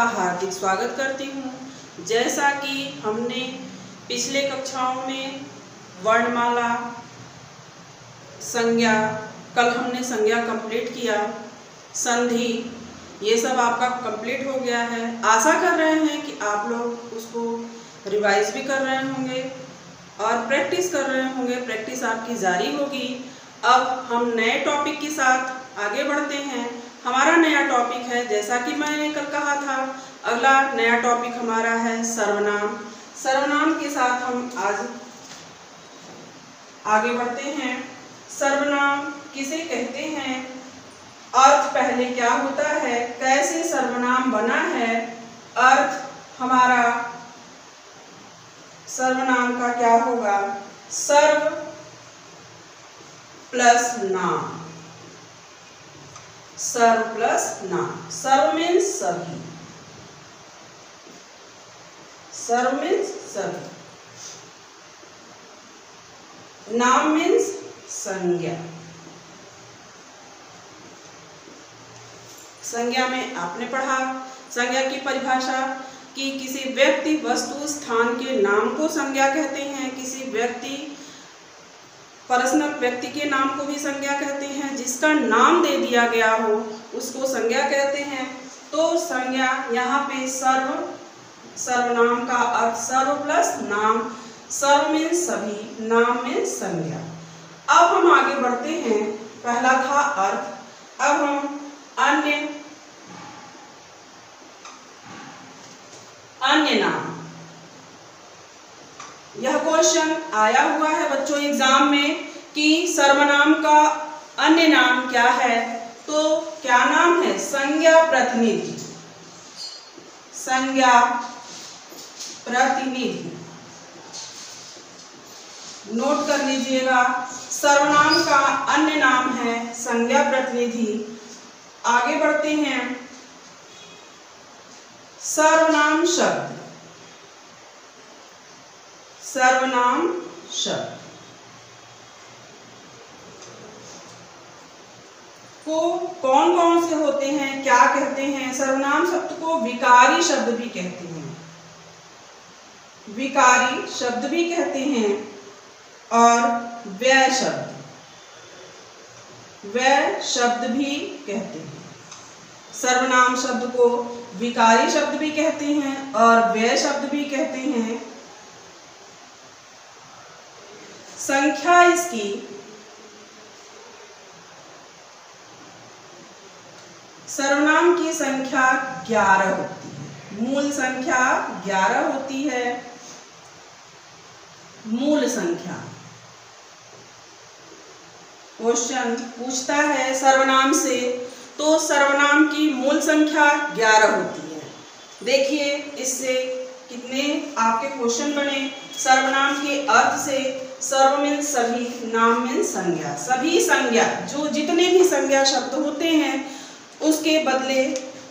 हार्दिक स्वागत करती हूँ। जैसा कि हमने पिछले कक्षाओं में वर्णमाला, संज्ञा, कल हमने संज्ञा कंप्लीट किया, संधि, ये सब आपका कंप्लीट हो गया है। आशा कर रहे हैं कि आप लोग उसको रिवाइज भी कर रहे होंगे और प्रैक्टिस कर रहे होंगे। प्रैक्टिस आपकी जारी होगी। अब हम नए टॉपिक के साथ आगे बढ़ते हैं। हमारा नया टॉपिक है, जैसा कि मैंने कल कहा था, अगला नया टॉपिक हमारा है सर्वनाम। सर्वनाम के साथ हम आज आगे बढ़ते हैं। सर्वनाम किसे कहते हैं, अर्थ पहले क्या होता है, कैसे सर्वनाम बना है, अर्थ हमारा सर्वनाम का क्या होगा, सर्व प्लस नाम। सर्व प्लस नाम। सर्व मीन्स सभी, सर्व मीन्स सभी, नाम मीन्स संज्ञा। संज्ञा में आपने पढ़ा संज्ञा की परिभाषा कि किसी व्यक्ति, वस्तु, स्थान के नाम को संज्ञा कहते हैं। किसी व्यक्ति, पर्सनल व्यक्ति के नाम को भी संज्ञा कहते हैं। जिसका नाम दे दिया गया हो उसको संज्ञा कहते हैं। तो संज्ञा यहाँ पे सर्वनाम का अर्थ सर्व प्लस नाम। सर्व मीन्स सभी, नाम मीन्स संज्ञा। अब हम आगे बढ़ते हैं। पहला था अर्थ, अब हम अन्य नाम। यह क्वेश्चन आया हुआ है बच्चों एग्जाम में कि सर्वनाम का अन्य नाम क्या है। तो क्या नाम है, संज्ञा प्रतिनिधि। संज्ञा प्रतिनिधि नोट कर लीजिएगा। सर्वनाम का अन्य नाम है संज्ञा प्रतिनिधि। आगे बढ़ते हैं। सर्वनाम शब्द। सर्वनाम शब्द को कौन कौन से होते हैं, क्या कहते हैं। सर्वनाम शब्द को विकारी शब्द भी कहते हैं, विकारी शब्द भी कहते हैं, और व्यय शब्द, व्यय शब्द भी कहते हैं। सर्वनाम शब्द को विकारी शब्द भी कहते हैं और व्यय शब्द भी कहते हैं। संख्या इसकी सर्वनाम की संख्या 11 होती है। मूल संख्या 11 होती है। मूल संख्या क्वेश्चन पूछता है सर्वनाम से, तो सर्वनाम की मूल संख्या 11 होती है। देखिए इससे कितने आपके क्वेश्चन बने। सर्वनाम के अर्थ से सर्व मीन्स सभी, नाम मीन्स संज्ञा। सभी संज्ञा, जो जितने भी संज्ञा शब्द होते हैं उसके बदले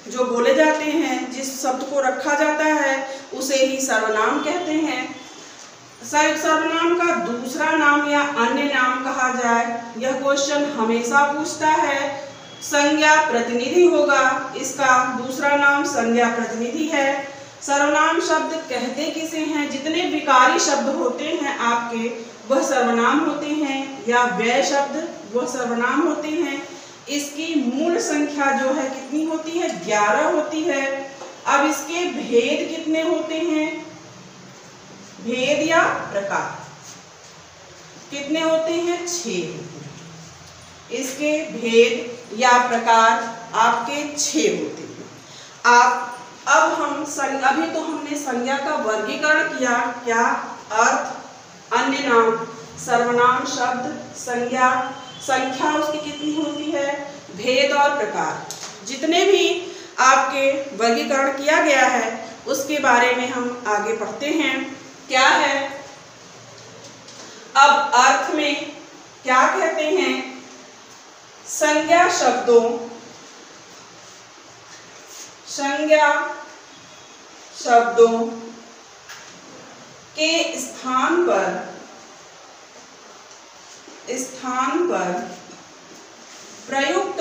जो बोले जाते हैं, जिस शब्द को रखा जाता है उसे ही सर्वनाम कहते हैं। सर्वनाम का दूसरा नाम या अन्य नाम कहा जाए, यह क्वेश्चन हमेशा पूछता है। संज्ञा प्रतिनिधि होगा, इसका दूसरा नाम संज्ञा प्रतिनिधि है। सर्वनाम शब्द कहते किसे हैं, जितने विकारी शब्द होते हैं आपके वह सर्वनाम होते हैं, या व्यय शब्द वह सर्वनाम होते हैं। इसकी मूल संख्या जो है कितनी होती है, 11 होती है। अब इसके भेद कितने होते हैं, भेद या प्रकार कितने होते हैं, 6 होते हैं। इसके भेद या प्रकार आपके 6 होते हैं। अब हम अभी तो हमने संज्ञा का वर्गीकरण किया, क्या, अर्थ, अन्य नाम, सर्वनाम शब्द, संज्ञा, संख्या उसकी कितनी होती है, भेद और प्रकार, जितने भी आपके वर्गीकरण किया गया है उसके बारे में हम आगे पढ़ते हैं। क्या है, अब अर्थ में क्या कहते हैं, संज्ञा शब्दों, संज्ञा शब्दों के स्थान पर प्रयुक्त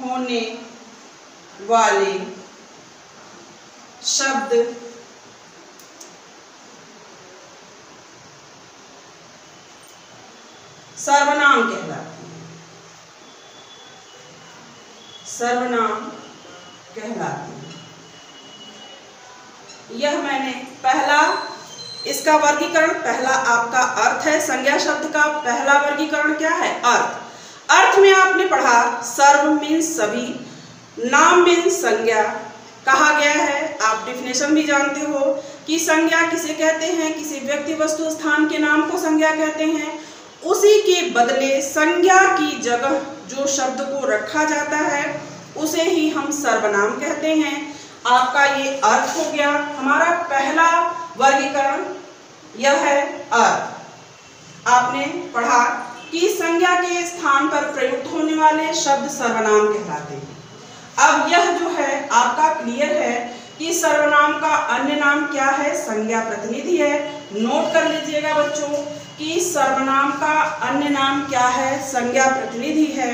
होने वाले शब्द सर्वनाम कहलाते हैं। सर्वनाम कहलाते हैं। यह मैंने पहला, इसका वर्गीकरण, पहला आपका अर्थ है। संज्ञा शब्द का पहला वर्गीकरण क्या है? अर्थ। अर्थ में आपने पढ़ा सर्व मीन्स सभी, नाम मीन्स संज्ञा कहा गया है। आप डिफिनेशन भी जानते हो कि संज्ञा किसे कहते हैं? किसी व्यक्ति वस्तु स्थान के नाम को संज्ञा कहते हैं। उसी के बदले संज्ञा की जगह जो शब्द को रखा जाता है उसे ही हम सर्वनाम कहते हैं। आपका ये अर्थ हो गया। हमारा पहला वर्गीकरण यह है अर्थ। आपने पढ़ा कि संज्ञा के स्थान पर प्रयुक्त होने वाले शब्द सर्वनाम कहलाते हैं। अब यह जो है आपका क्लियर है कि सर्वनाम का अन्य नाम क्या है? संज्ञा प्रतिनिधि है। नोट कर लीजिएगा बच्चों कि सर्वनाम का अन्य नाम क्या है? संज्ञा प्रतिनिधि है।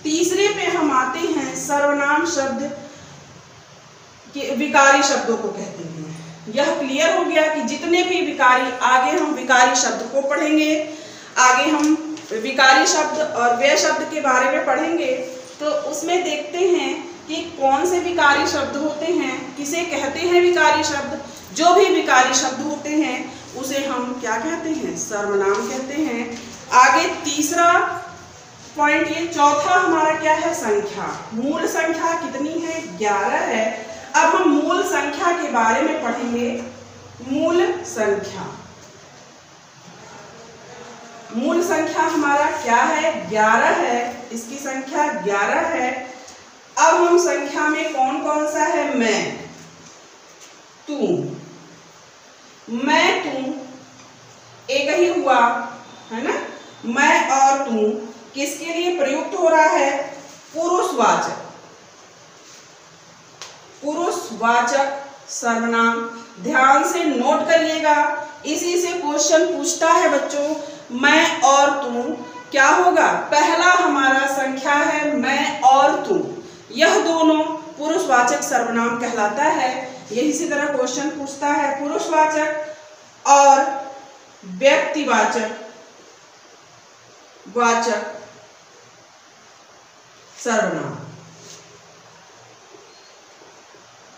तीसरे पे हम आते हैं, सर्वनाम शब्द के विकारी शब्दों को कहते हैं। यह क्लियर हो गया कि जितने भी विकारी, आगे हम विकारी शब्द को पढ़ेंगे, आगे हम विकारी शब्द और व्यय शब्द के बारे में पढ़ेंगे। तो उसमें देखते हैं कि कौन से विकारी शब्द होते हैं, किसे कहते हैं विकारी शब्द। जो भी विकारी शब्द होते हैं उसे हम क्या कहते हैं? सर्वनाम कहते हैं। आगे तीसरा पॉइंट, ये चौथा हमारा क्या है? संख्या। मूल संख्या कितनी है? 11 है। अब हम मूल संख्या के बारे में पढ़ेंगे। मूल संख्या, मूल संख्या हमारा क्या है? 11 है। इसकी संख्या 11 है। अब हम संख्या में कौन कौन सा है? मैं, तू, मैं, तू एक ही हुआ है ना। मैं और तू किसके लिए प्रयुक्त हो रहा है? पुरुषवाचक, पुरुषवाचक सर्वनाम। ध्यान से नोट करिएगा, इसी से क्वेश्चन पूछता है बच्चों। मैं और तू क्या होगा? पहला हमारा संख्या है मैं और तू, यह दोनों पुरुषवाचक सर्वनाम कहलाता है। यही इसी तरह क्वेश्चन पूछता है पुरुषवाचक और व्यक्तिवाचक वाचक सर्वनाम।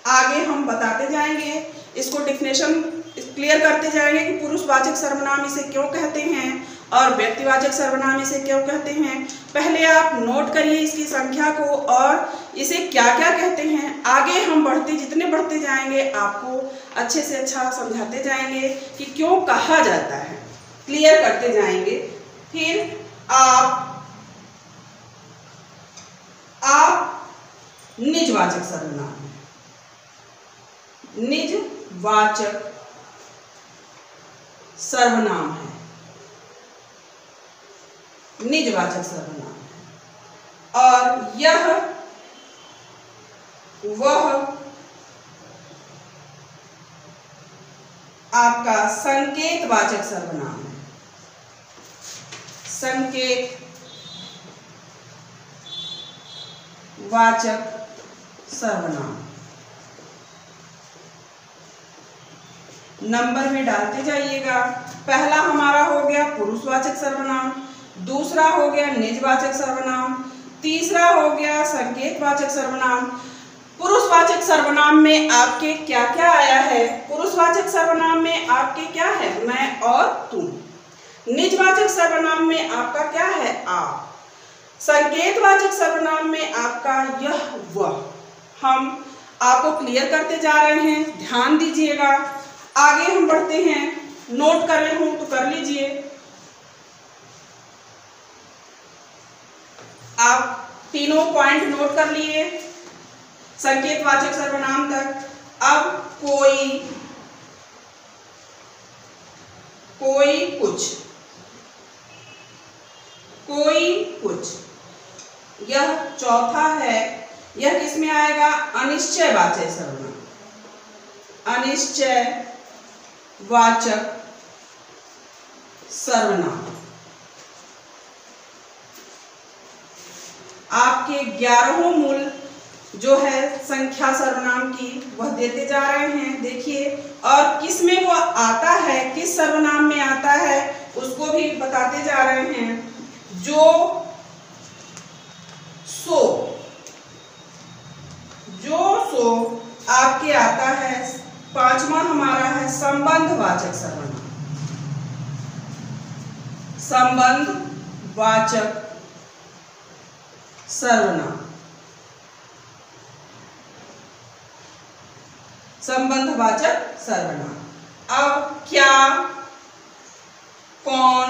आगे हम बताते जाएंगे, इसको डिफिनेशन क्लियर करते जाएंगे कि पुरुषवाचक सर्वनाम इसे क्यों कहते हैं और व्यक्तिवाचक सर्वनाम इसे क्यों कहते हैं। पहले आप नोट करिए इसकी संख्या को और इसे क्या क्या कहते हैं। आगे हम जितने बढ़ते जाएंगे आपको अच्छे से अच्छा समझाते जाएंगे कि क्यों कहा जाता है, क्लियर करते जाएंगे। फिर आप निजवाचक सर्वनाम, निजवाचक सर्वनाम है, निजवाचक सर्वनाम है। और यह वह आपका संकेतवाचक सर्वनाम है, संकेत वाचक सर्वनाम। नंबर में डालते जाइएगा। पहला हमारा हो गया पुरुषवाचक सर्वनाम, दूसरा हो गया निजवाचक सर्वनाम, तीसरा हो गया संकेतवाचक सर्वनाम। पुरुषवाचक सर्वनाम में आपके क्या क्या आया है? पुरुषवाचक सर्वनाम में आपके क्या है? मैं और तुम। निजवाचक सर्वनाम में आपका क्या है? आप। संकेतवाचक सर्वनाम में आपका यह वह। हम आपको क्लियर करते जा रहे हैं, ध्यान दीजिएगा। आगे हम बढ़ते हैं, नोट कर रहे हो तो कर लीजिए। आप तीनों पॉइंट नोट कर लिए संकेतवाचक सर्वनाम तक। अब कोई, कोई कुछ, कोई कुछ, यह चौथा है। यह किसमें आएगा? अनिश्चयवाचक सर्वनाम, अनिश्चय वाचक सर्वनाम। आपके 11 मूल जो है संख्या सर्वनाम की वह देते जा रहे हैं। देखिए, और किस में वो आता है, किस सर्वनाम में आता है उसको भी बताते जा रहे हैं। जो, सो, जो, सो आपके आता है। 5वां हमारा है संबंधवाचक सर्वनाम। संबंधवाचक सर्वनाम, संबंधवाचक सर्वनाम। अब क्या, कौन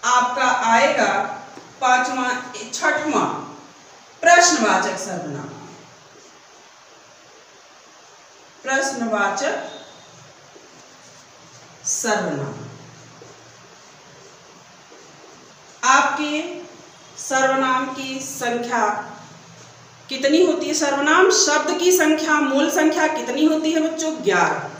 आपका आएगा 5वां, 6वां प्रश्नवाचक सर्वनाम। प्रश्नवाचक सर्वनाम आपके सर्वनाम की संख्या कितनी होती है? सर्वनाम शब्द की संख्या, मूल संख्या कितनी होती है बच्चों? 11।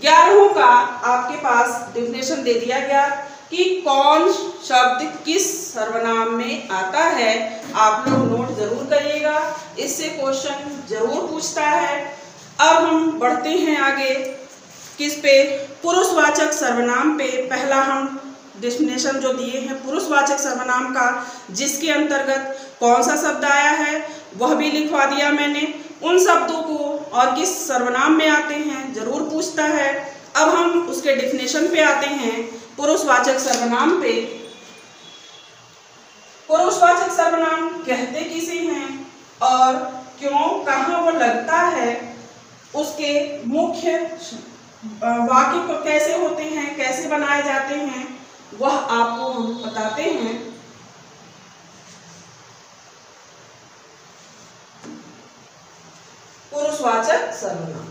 11 का आपके पास डेफिनेशन दे दिया गया कि कौन शब्द किस सर्वनाम में आता है। आप लोग नोट जरूर करिएगा, इससे क्वेश्चन जरूर पूछता है। अब हम बढ़ते हैं आगे, किस पे? पुरुषवाचक सर्वनाम पे। पहला हम डेफिनेशन जो दिए हैं पुरुषवाचक सर्वनाम का, जिसके अंतर्गत कौन सा शब्द आया है वह भी लिखवा दिया मैंने। उन शब्दों को और किस सर्वनाम में आते हैं जरूर पूछता है। अब हम उसके डेफिनेशन पे आते हैं, पुरुषवाचक सर्वनाम पे। पुरुषवाचक सर्वनाम कहते किसे हैं और क्यों, कहाँ वो लगता है, उसके मुख्य वाक्य को कैसे होते हैं, कैसे बनाए जाते हैं, वह आपको हम बताते हैं। पुरुषवाचक सर्वनाम,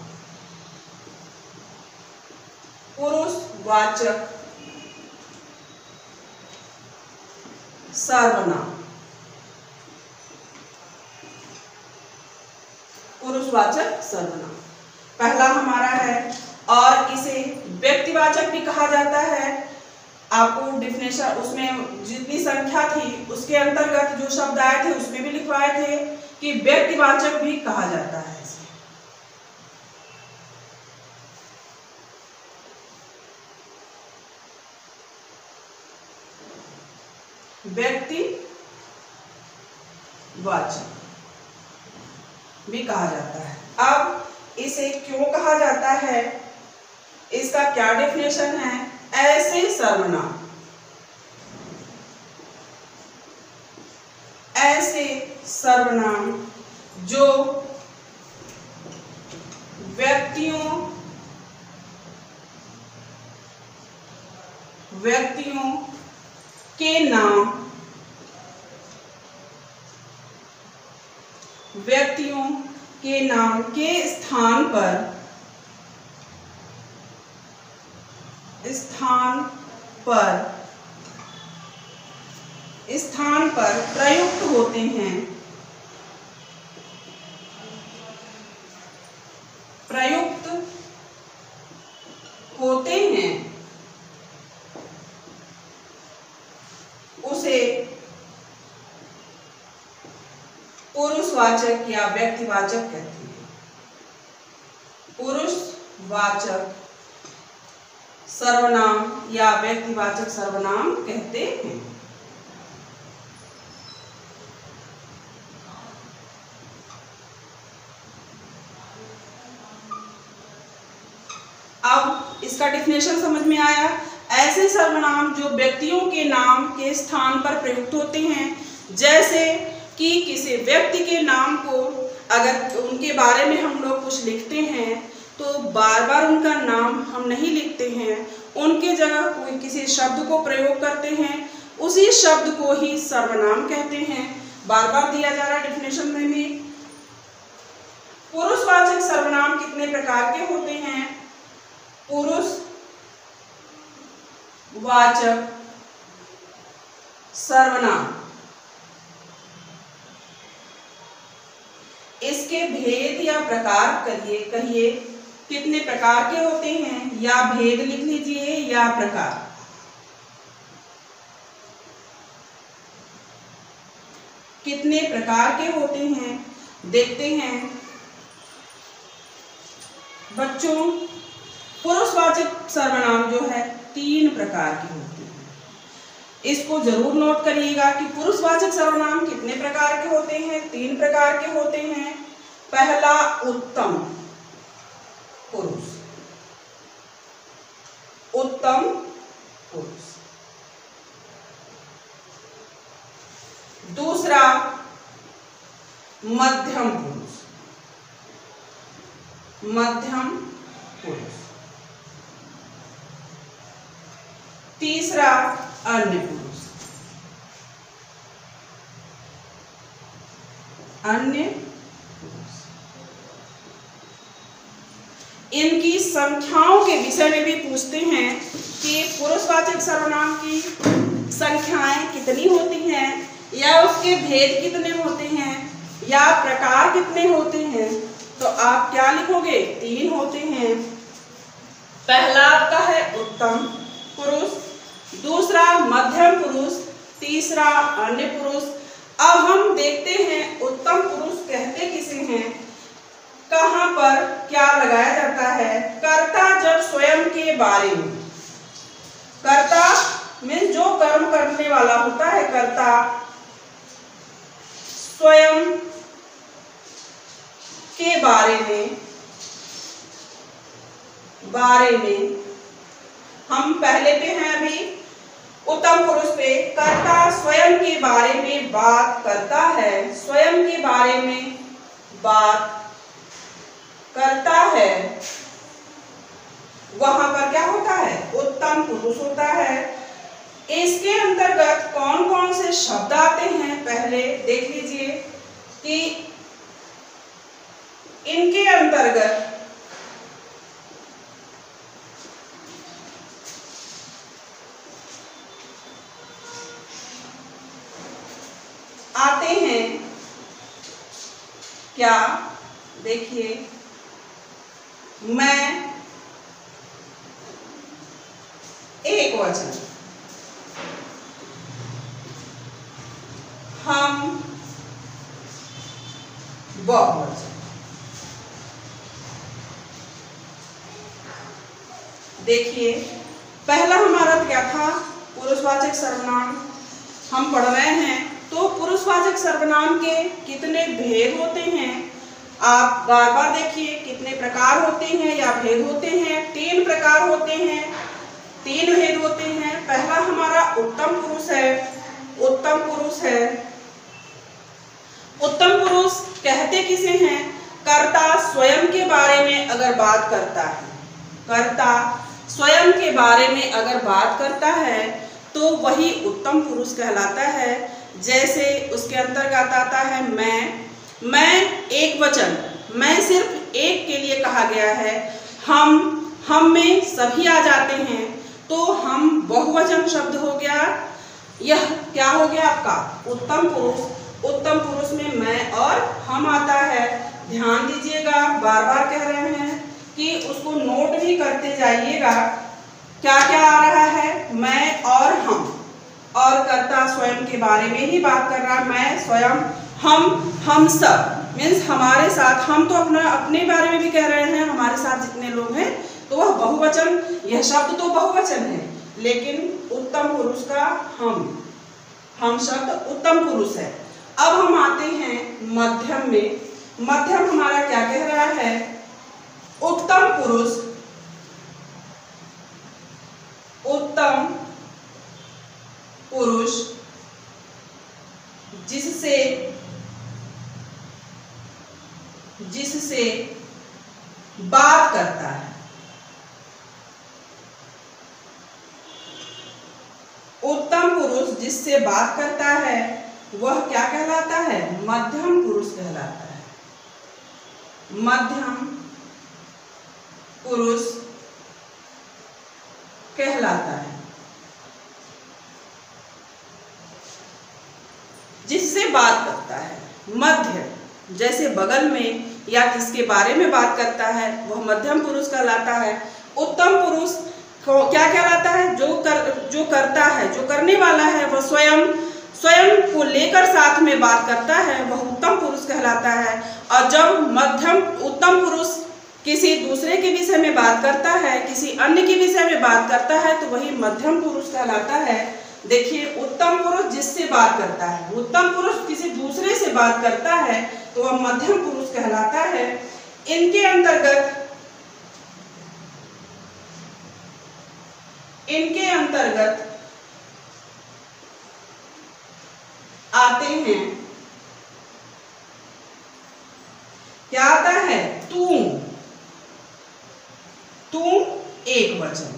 पुरुषवाचक सर्वनाम, पुरुषवाचक सर्वनाम पहला हमारा है। और इसे व्यक्तिवाचक भी कहा जाता है। आपको डेफिनेशन उसमें जितनी संख्या थी उसके अंतर्गत जो शब्द आए थे उसमें भी लिखवाए थे कि व्यक्तिवाचक भी कहा जाता है इसे। व्यक्तिवाचक भी कहा जाता है। अब इसे क्यों कहा जाता है, इसका क्या डेफिनेशन है? ऐसे सर्वनाम, ऐसे सर्वनाम जो व्यक्तियों के नाम, व्यक्तियों के नाम के स्थान पर प्रयुक्त होते हैं, प्रयुक्त होते हैं, उसे पुरुषवाचक या व्यक्तिवाचक कहते हैं। पुरुषवाचक सर्वनाम या व्यक्तिवाचक सर्वनाम कहते हैं। अब इसका डेफिनेशन समझ में आया। ऐसे सर्वनाम जो व्यक्तियों के नाम के स्थान पर प्रयुक्त होते हैं, जैसे कि किसी व्यक्ति के नाम को अगर उनके बारे में हम लोग कुछ लिखते हैं तो बार बार उनका नाम हम नहीं लिखते हैं, उनके जगह कोई किसी शब्द को प्रयोग करते हैं, उसी शब्द को ही सर्वनाम कहते हैं। बार बार दिया जा रहा है डेफिनेशन में भी। पुरुषवाचक सर्वनाम कितने प्रकार के होते हैं? पुरुषवाचक सर्वनाम, इसके भेद या प्रकार कहिए कितने प्रकार के होते हैं, या भेद लिख लीजिए या प्रकार। कितने प्रकार के होते हैं देखते हैं। बच्चों, पुरुषवाचक सर्वनाम जो है 3 प्रकार के होते हैं। इसको जरूर नोट करिएगा कि पुरुषवाचक सर्वनाम कितने प्रकार के होते हैं। 3 प्रकार के होते हैं। पहला उत्तम पुरुष, उत्तम पुरुष। दूसरा मध्यम पुरुष, मध्यम पुरुष। तीसरा अन्य पुरुष, अन्य पुरुष। इनकी संख्याओं के विषय में भी पूछते हैं कि पुरुषवाचक सर्वनाम की संख्याएं कितनी होती हैं, या उसके भेद कितने होते हैं, या प्रकार कितने होते हैं। तो आप क्या लिखोगे? 3 होते हैं। पहला आपका है उत्तम पुरुष, दूसरा मध्यम पुरुष, तीसरा अन्य पुरुष। अब हम देखते हैं उत्तम पुरुष कहते किसे हैं, कहां पर क्या लगाया जाता है। कर्ता जब स्वयं के बारे में, कर्ता मीन्स जो कर्म करने वाला होता है, कर्ता स्वयं के बारे में हम पहले पे हैं अभी उत्तम पुरुष पे। कर्ता स्वयं के बारे में बात करता है, स्वयं के बारे में बात करता है, वहां पर क्या होता है? उत्तम पुरुष होता है। इसके अंतर्गत कौन कौन से शब्द आते हैं पहले देख लीजिए कि इनके अंतर्गत आते हैं क्या, देखिए, मैं, एक वचन, हम, बहुवचन। देखिए पहला हमारा क्या था? पुरुषवाचक सर्वनाम हम पढ़ रहे हैं। तो पुरुषवाचक सर्वनाम के कितने भेद होते हैं आप बार बार देखिए। कितने प्रकार होते हैं या भेद होते हैं? 3 प्रकार होते हैं, 3 भेद होते हैं। पहला हमारा उत्तम पुरुष है, उत्तम पुरुष है। उत्तम पुरुष कहते किसे हैं? कर्ता स्वयं के बारे में अगर बात करता है, कर्ता स्वयं के बारे में अगर बात करता है तो वही उत्तम पुरुष कहलाता है। जैसे उसके अंतर्गत आता है मैं एक वचन, मैं सिर्फ एक के लिए कहा गया है। हम में सभी आ जाते हैं तो हम बहुवचन शब्द हो गया। यह क्या हो गया आपका? उत्तम पुरुष। उत्तम पुरुष में मैं और हम आता है। ध्यान दीजिएगा, बार बार कह रहे हैं कि उसको नोट भी करते जाइएगा। क्या क्या आ रहा है? मैं और हम, और कर्ता स्वयं के बारे में ही बात कर रहा है। मैं, स्वयं, हम सब मीन्स हमारे साथ। हम तो अपने बारे में भी कह रहे हैं, हमारे साथ जितने लोग हैं, तो वह बहुवचन, यह शब्द तो बहुवचन है, लेकिन उत्तम पुरुष का हम शब्द उत्तम पुरुष है। अब हम आते हैं मध्यम में। मध्यम हमारा क्या कह रहा है? उत्तम पुरुष, उत्तम पुरुष जिससे बात करता है। उत्तम पुरुष जिससे बात करता है वह क्या कहलाता है? मध्यम पुरुष कहलाता है। मध्यम पुरुष कहलाता है जिससे बात करता है। मध्य जैसे बगल में या किसके बारे में बात करता है वह मध्यम पुरुष कहलाता है। उत्तम पुरुष क्या कहलाता है? जो करता है, जो करने वाला है वह स्वयं को लेकर साथ में बात करता है वह उत्तम पुरुष कहलाता है। और जब उत्तम पुरुष किसी दूसरे के विषय में बात करता है, किसी अन्य के विषय में बात करता है, तो वही मध्यम पुरुष कहलाता है। देखिए, उत्तम पुरुष जिससे बात करता है, उत्तम पुरुष किसी दूसरे से बात करता है तो वह मध्यम पुरुष कहलाता है। इनके अंतर्गत आते हैं, क्या आता है? तुम एक वचन।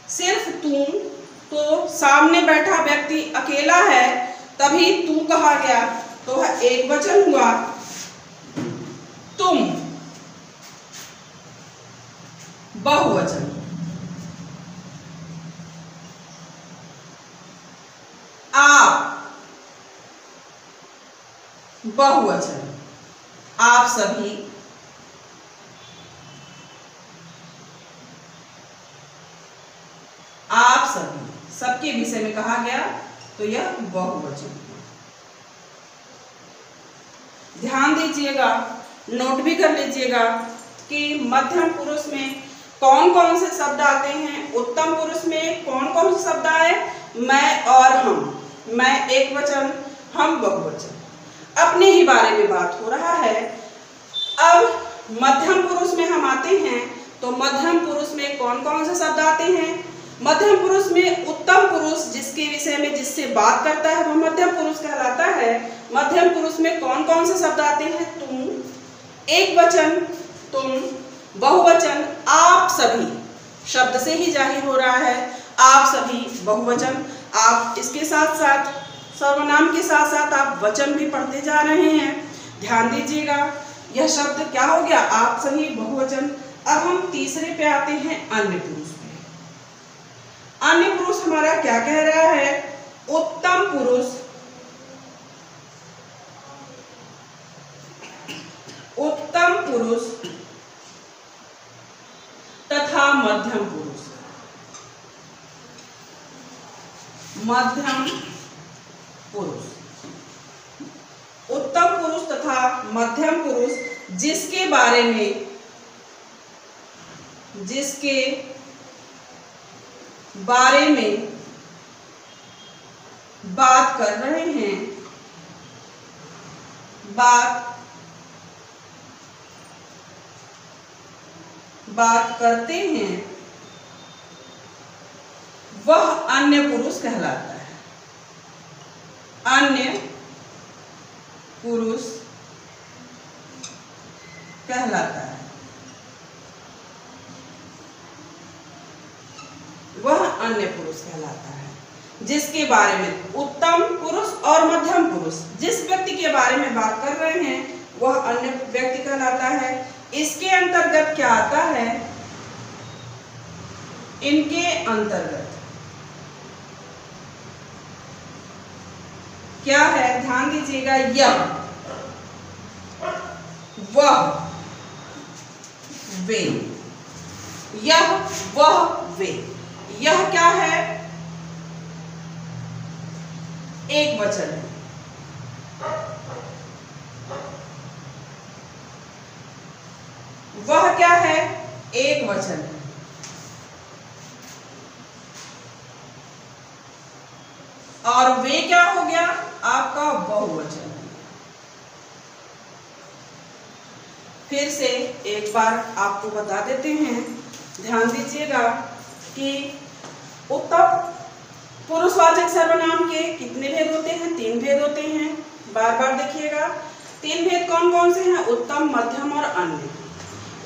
सिर्फ तुम, तो सामने बैठा व्यक्ति अकेला है तभी तू कहा गया, तो वह एक वचन हुआ। तुम बहुवचन। आप बहुवचन। आप सभी सबके विषय में कहा गया तो यह बहुवचन। ध्यान दीजिएगा, नोट भी कर लीजिएगा कि मध्यम पुरुष में कौन कौन से शब्द आते हैं। उत्तम पुरुष में कौन कौन से शब्द आए? मैं और हम। मैं एक वचन, हम बहुवचन। अपने ही बारे में बात हो रहा है। अब मध्यम पुरुष में हम आते हैं तो मध्यम पुरुष में कौन कौन से शब्द आते हैं? मध्यम पुरुष में उत्तम पुरुष जिसके विषय में जिससे बात करता है वह मध्यम पुरुष कहलाता है। मध्यम पुरुष में कौन कौन से शब्द आते हैं? तुम एक वचन, तुम बहुवचन, आप सभी। शब्द से ही जाहिर हो रहा है, आप सभी बहुवचन। आप इसके साथ साथ सर्वनाम के साथ साथ आप वचन भी पढ़ते जा रहे हैं। ध्यान दीजिएगा, यह शब्द क्या हो गया? आप सभी बहुवचन। अब हम तीसरे पे आते हैं, अन्य पुरुष पे। अन्य पुरुष हमारा क्या कह रहा है? उत्तम पुरुष, उत्तम पुरुष तथा मध्यम पुरुष। मध्यम पुरुष, उत्तम पुरुष तथा मध्यम पुरुष जिसके बारे में बात कर रहे हैं, बात करते हैं, वह अन्य पुरुष कहलाता है। अन्य पुरुष कहलाता है। वह अन्य पुरुष कहलाता है जिसके बारे में उत्तम पुरुष और मध्यम पुरुष जिस व्यक्ति के बारे में बात कर रहे हैं वह अन्य व्यक्ति कहलाता है। इसके अंतर्गत क्या आता है? इनके अंतर्गत क्या है? ध्यान दीजिएगा, यह, वह, वे। यह, वह, वे। यह क्या है? एक वचन है। वह क्या है? एक वचन है। और वे क्या हो गया? आपका बहुवचन है। फिर से एक बार आपको बता देते हैं, ध्यान दीजिएगा कि उत्तम पुरुषवाचक सर्वनाम के कितने भेद होते हैं? 3 भेद होते हैं। बार बार देखिएगा, 3 भेद कौन कौन से हैं? उत्तम, मध्यम और अन्य।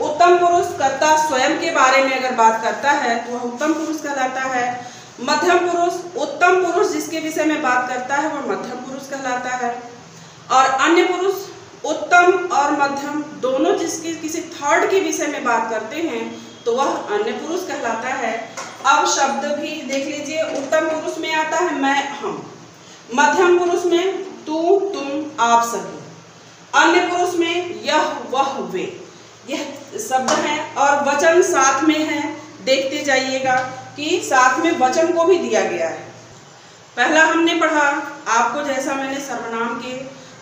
उत्तम पुरुष कर्ता स्वयं के बारे में अगर बात करता है तो वह उत्तम पुरुष कहलाता है। मध्यम पुरुष, उत्तम पुरुष जिसके विषय में बात करता है वह मध्यम पुरुष कहलाता है। और अन्य पुरुष, उत्तम और मध्यम दोनों जिसके किसी थर्ड के विषय में बात करते हैं तो वह अन्य पुरुष कहलाता है। अब शब्द भी देख लीजिए, उत्तम पुरुष में आता है मैं, हम। मध्यम पुरुष में तू, तुम, आप सभी। अन्य पुरुष में यह, वह, वे। यह शब्द हैं और वचन साथ में है। देखते जाइएगा कि साथ में वचन को भी दिया गया है। पहला हमने पढ़ा, आपको जैसा मैंने सर्वनाम के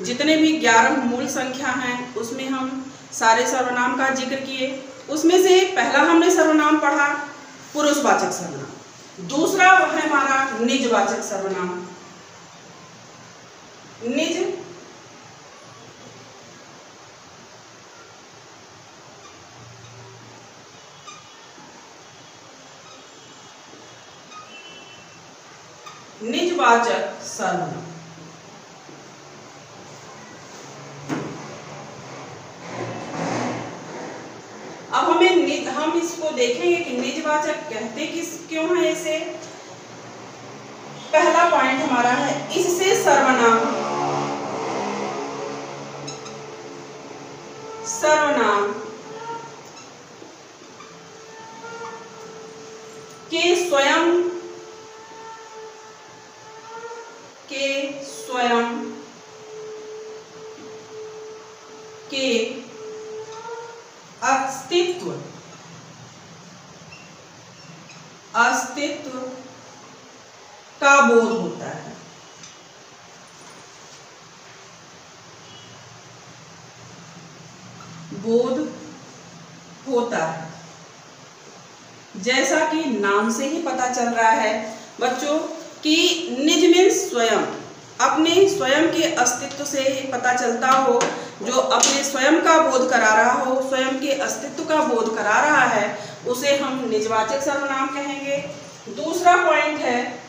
जितने भी 11 मूल संख्या हैं उसमें हम सारे सर्वनाम का जिक्र किए। उसमें से पहला हमने सर्वनाम पढ़ा पुरुषवाचक सर्वनाम, दूसरा है हमारा निजवाचक सर्वनाम। निजवाचक सर्वनाम। अब हम इसको देखेंगे कि निजवाचक कहते क्यों है इसे। पहला पॉइंट हमारा है, इससे सर्वनाम के स्वयं के अस्तित्व का बोध होता है। जैसा कि नाम से ही पता चल रहा है बच्चों कि निज मीन्स स्वयं, अपने स्वयं के अस्तित्व से ही पता चलता हो, जो अपने स्वयं का बोध करा रहा हो, स्वयं के अस्तित्व का बोध करा रहा है, उसे हम निजवाचक सर्वनाम कहेंगे। दूसरा पॉइंट है,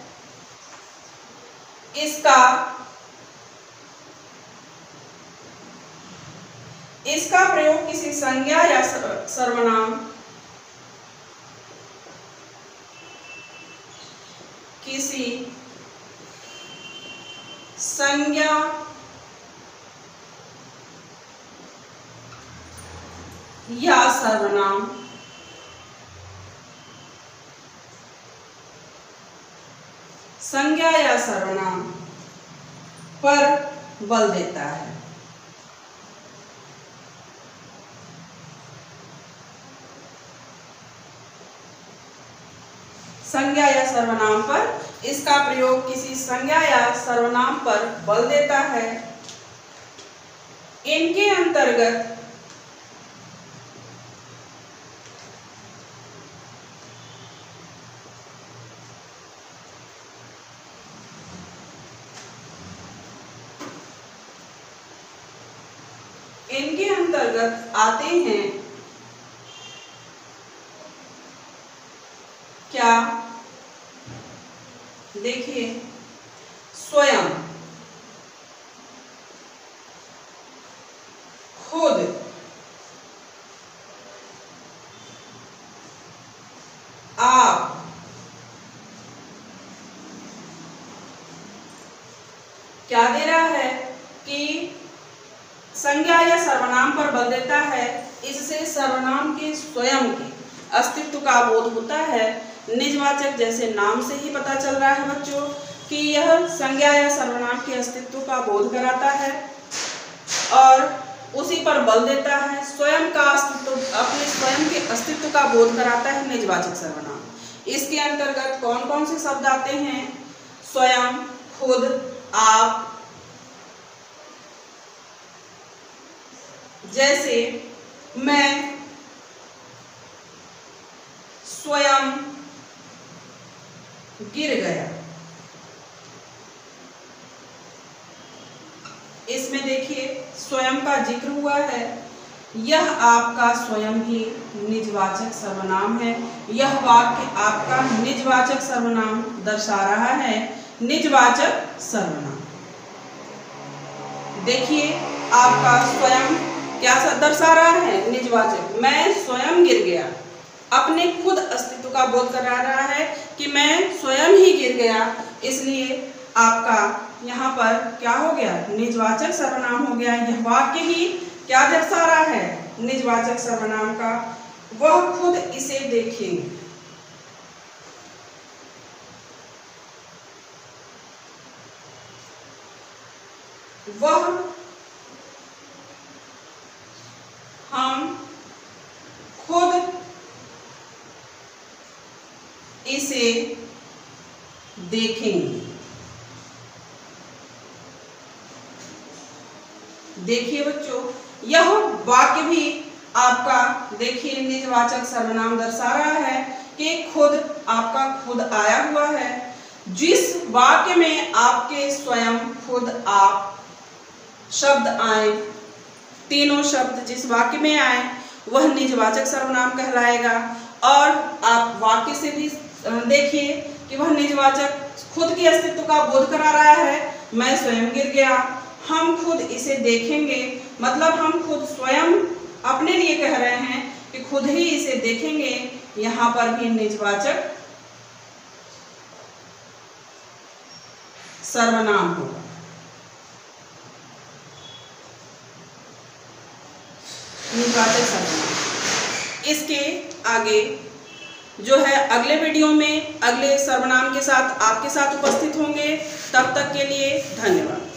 इसका प्रयोग किसी संज्ञा या सर्वनाम या सर्वनाम संज्ञा या सर्वनाम पर बल देता है। संज्ञा या सर्वनाम पर, इसका प्रयोग किसी संज्ञा या सर्वनाम पर बल देता है। इनके अंतर्गत आते हैं क्या? देखिए, स्वयं, खुद, आप, क्या दे रहा है कि संज्ञा या सर्वनाम पर बल देता है। इससे सर्वनाम के स्वयं के अस्तित्व का बोध होता है। निजवाचक जैसे नाम से ही पता चल रहा है बच्चों कि यह संज्ञा या सर्वनाम के अस्तित्व का बोध कराता है और उसी पर बल देता है। स्वयं का अस्तित्व, अपने स्वयं के अस्तित्व का बोध कराता है निजवाचक सर्वनाम। इसके अंतर्गत कौन कौन से शब्द आते हैं? स्वयं, खुद, आप। जैसे मैं स्वयं गिर गया, इसमें देखिए स्वयं का जिक्र हुआ है। यह आपका स्वयं ही निजवाचक सर्वनाम है। यह वाक्य आपका निजवाचक सर्वनाम दर्शा रहा है। निजवाचक सर्वनाम देखिए, आपका स्वयं क्या दर्शा रहा है? निजवाचक। मैं स्वयं गिर गया, अपने खुद अस्तित्व का बोध करा रहा है कि मैं स्वयं ही गिर गया, इसलिए आपका यहाँ पर क्या हो गया? निजवाचक सर्वनाम हो गया। यह वाक्य ही क्या दर्शा रहा है? निजवाचक सर्वनाम का। वह खुद इसे देखेंगे। वह हम खुद इसे देखेंगे। देखिए बच्चों, यह वाक्य भी आपका देखिए निजवाचक सर्वनाम दर्शा रहा है कि खुद आपका खुद आया हुआ है। जिस वाक्य में आपके स्वयं खुद आप शब्द आए, तीनों शब्द जिस वाक्य में आए वह निजवाचक सर्वनाम कहलाएगा। और आप वाक्य से भी देखिए कि वह निजवाचक खुद के अस्तित्व का बोध करा रहा है। मैं स्वयं गिर गया, हम खुद इसे देखेंगे, मतलब हम खुद स्वयं अपने लिए कह रहे हैं कि खुद ही इसे देखेंगे। यहाँ पर भी निजवाचक सर्वनाम होगा। निजवाचक सर्वनाम। इसके आगे जो है अगले वीडियो में अगले सर्वनाम के साथ आपके साथ उपस्थित होंगे। तब तक के लिए धन्यवाद।